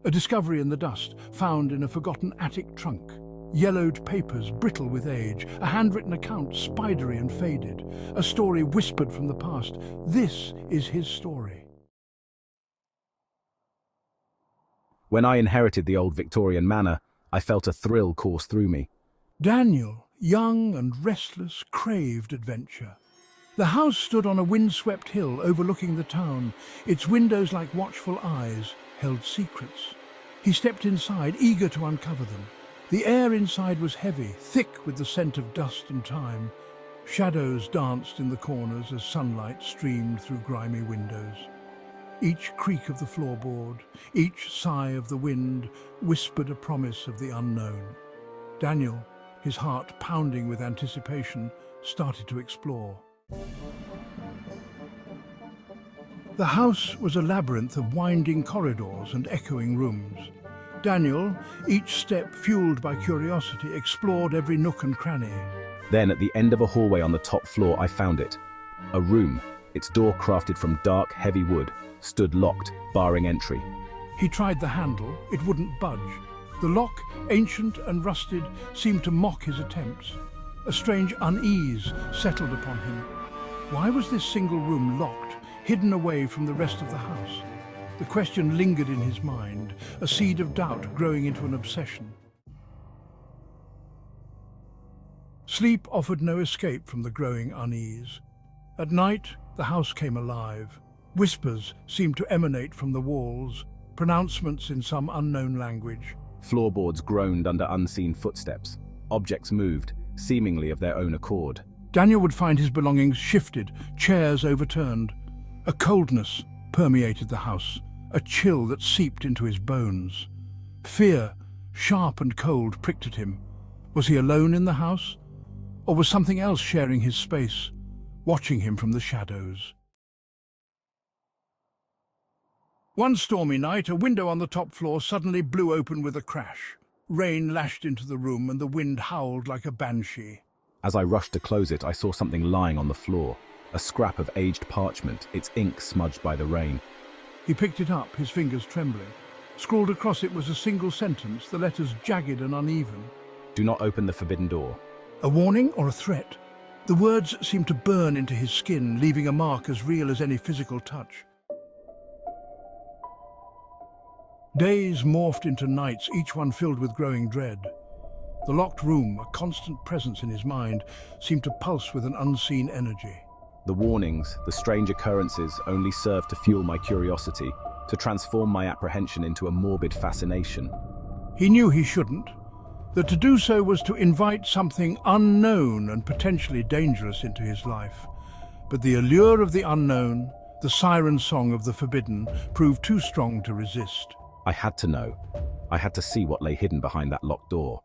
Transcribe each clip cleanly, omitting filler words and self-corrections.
A discovery in the dust, found in a forgotten attic trunk. Yellowed papers, brittle with age, a handwritten account, spidery and faded. A story whispered from the past. This is his story. When I inherited the old Victorian manor, I felt a thrill course through me. Daniel, young and restless, craved adventure. The house stood on a windswept hill overlooking the town. Its windows, like watchful eyes, held secrets. He stepped inside, eager to uncover them. The air inside was heavy, thick with the scent of dust and time. Shadows danced in the corners as sunlight streamed through grimy windows. Each creak of the floorboard, each sigh of the wind, whispered a promise of the unknown. Daniel, his heart pounding with anticipation, started to explore. The house was a labyrinth of winding corridors and echoing rooms. Daniel, each step fueled by curiosity, explored every nook and cranny. Then, at the end of a hallway on the top floor, I found it. A room, its door crafted from dark, heavy wood, stood locked, barring entry. He tried the handle, it wouldn't budge. The lock, ancient and rusted, seemed to mock his attempts. A strange unease settled upon him. Why was this single room locked, hidden away from the rest of the house? The question lingered in his mind, a seed of doubt growing into an obsession. Sleep offered no escape from the growing unease. At night, the house came alive. Whispers seemed to emanate from the walls, pronouncements in some unknown language. Floorboards groaned under unseen footsteps. Objects moved, seemingly of their own accord. Daniel would find his belongings shifted, chairs overturned. A coldness permeated the house, a chill that seeped into his bones. Fear, sharp and cold, pricked at him. Was he alone in the house? Or was something else sharing his space, watching him from the shadows? One stormy night, a window on the top floor suddenly blew open with a crash. Rain lashed into the room and the wind howled like a banshee. As I rushed to close it, I saw something lying on the floor. A scrap of aged parchment, its ink smudged by the rain. He picked it up, his fingers trembling. Scrawled across it was a single sentence, the letters jagged and uneven. Do not open the forbidden door. A warning or a threat? The words seemed to burn into his skin, leaving a mark as real as any physical touch. Days morphed into nights, each one filled with growing dread. The locked room, a constant presence in his mind, seemed to pulse with an unseen energy. The warnings, the strange occurrences, only served to fuel my curiosity, to transform my apprehension into a morbid fascination. He knew he shouldn't, that to do so was to invite something unknown and potentially dangerous into his life. But the allure of the unknown, the siren song of the forbidden, proved too strong to resist. I had to know. I had to see what lay hidden behind that locked door.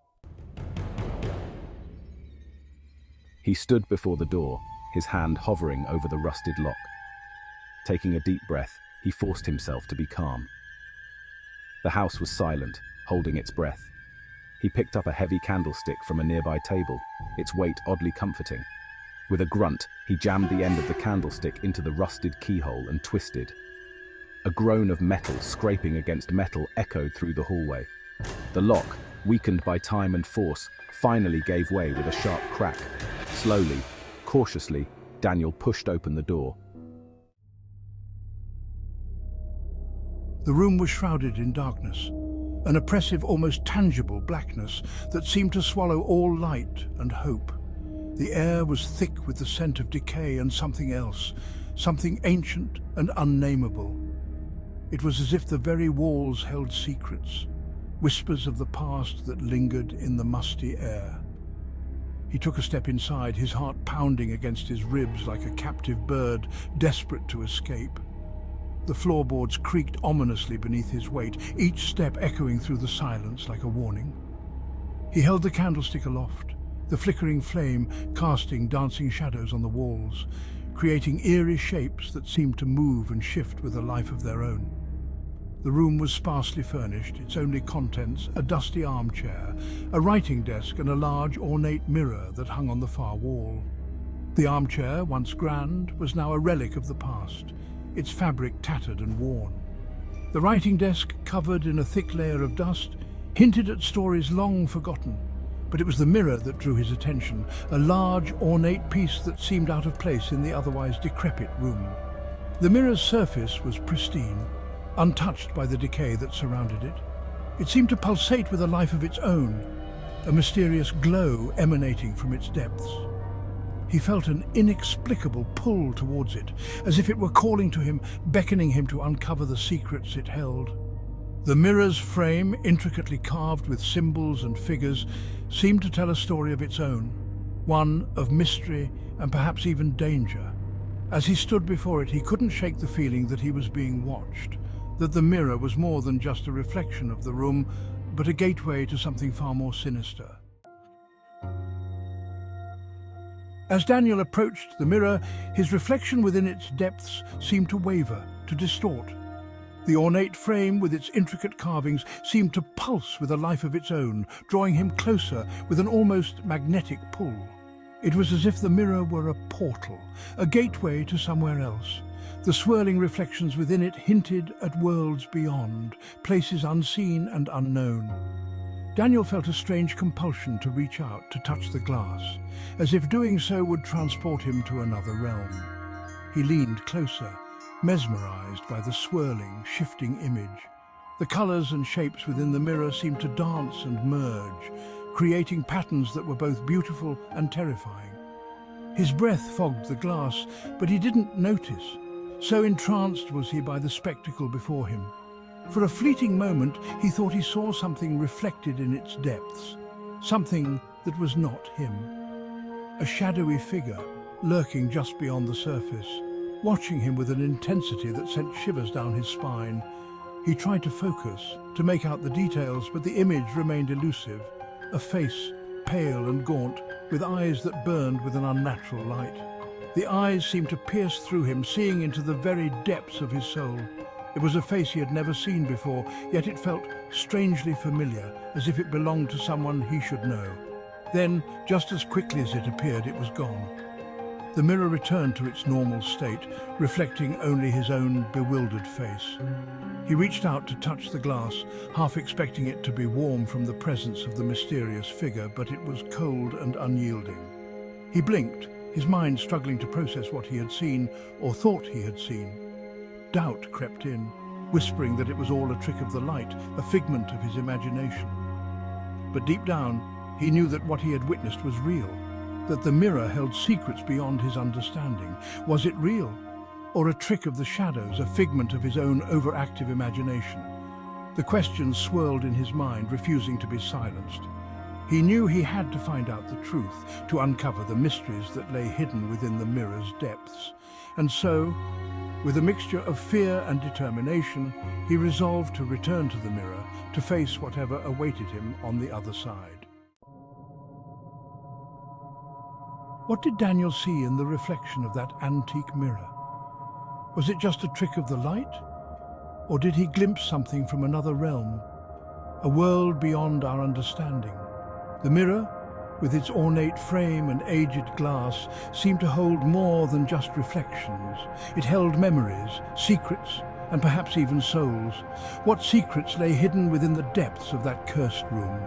He stood before the door, his hand hovering over the rusted lock. Taking a deep breath, he forced himself to be calm. The house was silent, holding its breath. He picked up a heavy candlestick from a nearby table, its weight oddly comforting. With a grunt, he jammed the end of the candlestick into the rusted keyhole and twisted. A groan of metal scraping against metal echoed through the hallway. The lock, weakened by time and force, finally gave way with a sharp crack. Slowly, cautiously, Daniel pushed open the door. The room was shrouded in darkness, an oppressive, almost tangible blackness that seemed to swallow all light and hope. The air was thick with the scent of decay and something else, something ancient and unnameable. It was as if the very walls held secrets, whispers of the past that lingered in the musty air. He took a step inside, his heart pounding against his ribs like a captive bird desperate to escape. The floorboards creaked ominously beneath his weight, each step echoing through the silence like a warning. He held the candlestick aloft, the flickering flame casting dancing shadows on the walls, creating eerie shapes that seemed to move and shift with a life of their own. The room was sparsely furnished, its only contents a dusty armchair, a writing desk and a large ornate mirror that hung on the far wall. The armchair, once grand, was now a relic of the past, its fabric tattered and worn. The writing desk, covered in a thick layer of dust, hinted at stories long forgotten. But it was the mirror that drew his attention, a large, ornate piece that seemed out of place in the otherwise decrepit room. The mirror's surface was pristine, untouched by the decay that surrounded it. It seemed to pulsate with a life of its own, a mysterious glow emanating from its depths. He felt an inexplicable pull towards it, as if it were calling to him, beckoning him to uncover the secrets it held. The mirror's frame, intricately carved with symbols and figures, seemed to tell a story of its own, one of mystery and perhaps even danger. As he stood before it, he couldn't shake the feeling that he was being watched, that the mirror was more than just a reflection of the room, but a gateway to something far more sinister. As Daniel approached the mirror, his reflection within its depths seemed to waver, to distort. The ornate frame with its intricate carvings seemed to pulse with a life of its own, drawing him closer with an almost magnetic pull. It was as if the mirror were a portal, a gateway to somewhere else. The swirling reflections within it hinted at worlds beyond, places unseen and unknown. Daniel felt a strange compulsion to reach out, to touch the glass, as if doing so would transport him to another realm. He leaned closer, mesmerized by the swirling, shifting image. The colors and shapes within the mirror seemed to dance and merge, creating patterns that were both beautiful and terrifying. His breath fogged the glass, but he didn't notice. So entranced was he by the spectacle before him. For a fleeting moment, he thought he saw something reflected in its depths, something that was not him. A shadowy figure, lurking just beyond the surface, watching him with an intensity that sent shivers down his spine. He tried to focus, to make out the details, but the image remained elusive. A face, pale and gaunt, with eyes that burned with an unnatural light. The eyes seemed to pierce through him, seeing into the very depths of his soul. It was a face he had never seen before, yet it felt strangely familiar, as if it belonged to someone he should know. Then, just as quickly as it appeared, it was gone. The mirror returned to its normal state, reflecting only his own bewildered face. He reached out to touch the glass, half expecting it to be warm from the presence of the mysterious figure, but it was cold and unyielding. He blinked, his mind struggling to process what he had seen, or thought he had seen. Doubt crept in, whispering that it was all a trick of the light, a figment of his imagination. But deep down, he knew that what he had witnessed was real, that the mirror held secrets beyond his understanding. Was it real, or a trick of the shadows, a figment of his own overactive imagination? The questions swirled in his mind, refusing to be silenced. He knew he had to find out the truth, to uncover the mysteries that lay hidden within the mirror's depths. And so, with a mixture of fear and determination, he resolved to return to the mirror, to face whatever awaited him on the other side. What did Daniel see in the reflection of that antique mirror? Was it just a trick of the light? Or did he glimpse something from another realm, a world beyond our understanding? The mirror, with its ornate frame and aged glass, seemed to hold more than just reflections. It held memories, secrets, and perhaps even souls. What secrets lay hidden within the depths of that cursed room?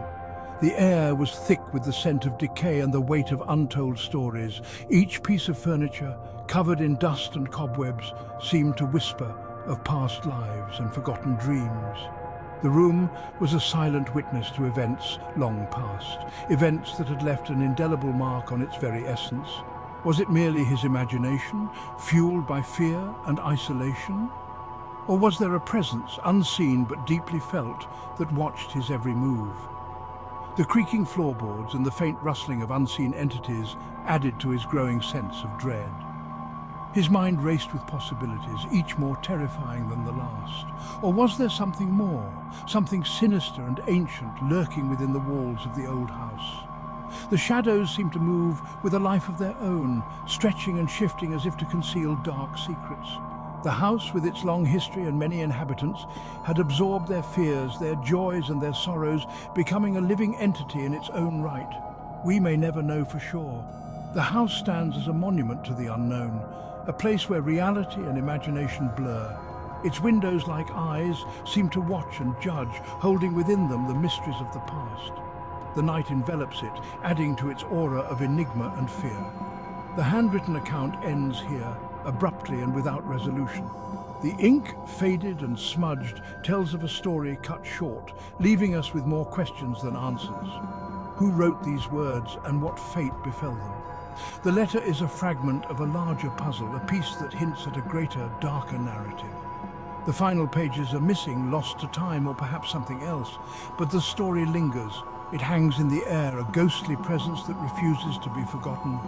The air was thick with the scent of decay and the weight of untold stories. Each piece of furniture, covered in dust and cobwebs, seemed to whisper of past lives and forgotten dreams. The room was a silent witness to events long past, events that had left an indelible mark on its very essence. Was it merely his imagination, fueled by fear and isolation? Or was there a presence, unseen but deeply felt, that watched his every move? The creaking floorboards and the faint rustling of unseen entities added to his growing sense of dread. His mind raced with possibilities, each more terrifying than the last. Or was there something more, something sinister and ancient lurking within the walls of the old house? The shadows seemed to move with a life of their own, stretching and shifting as if to conceal dark secrets. The house, with its long history and many inhabitants, had absorbed their fears, their joys and their sorrows, becoming a living entity in its own right. We may never know for sure. The house stands as a monument to the unknown, a place where reality and imagination blur. Its windows, like eyes, seem to watch and judge, holding within them the mysteries of the past. The night envelops it, adding to its aura of enigma and fear. The handwritten account ends here, abruptly and without resolution. The ink, faded and smudged, tells of a story cut short, leaving us with more questions than answers. Who wrote these words and what fate befell them? The letter is a fragment of a larger puzzle, a piece that hints at a greater, darker narrative. The final pages are missing, lost to time or perhaps something else, but the story lingers. It hangs in the air, a ghostly presence that refuses to be forgotten.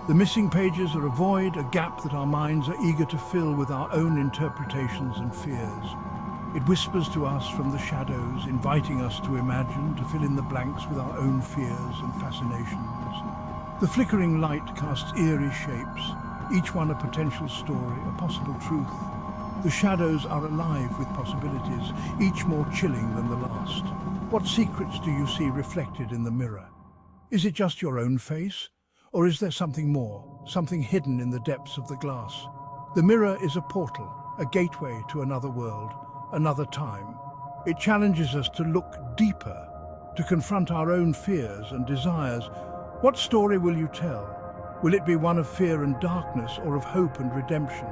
The missing pages are a void, a gap that our minds are eager to fill with our own interpretations and fears. It whispers to us from the shadows, inviting us to imagine, to fill in the blanks with our own fears and fascinations. The flickering light casts eerie shapes, each one a potential story, a possible truth. The shadows are alive with possibilities, each more chilling than the last. What secrets do you see reflected in the mirror? Is it just your own face? Or is there something more, something hidden in the depths of the glass? The mirror is a portal, a gateway to another world, another time. It challenges us to look deeper, to confront our own fears and desires. What story will you tell? Will it be one of fear and darkness or of hope and redemption?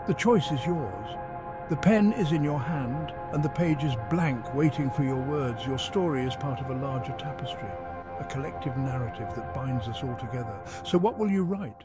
The choice is yours. The pen is in your hand and the page is blank, waiting for your words. Your story is part of a larger tapestry, a collective narrative that binds us all together. So what will you write?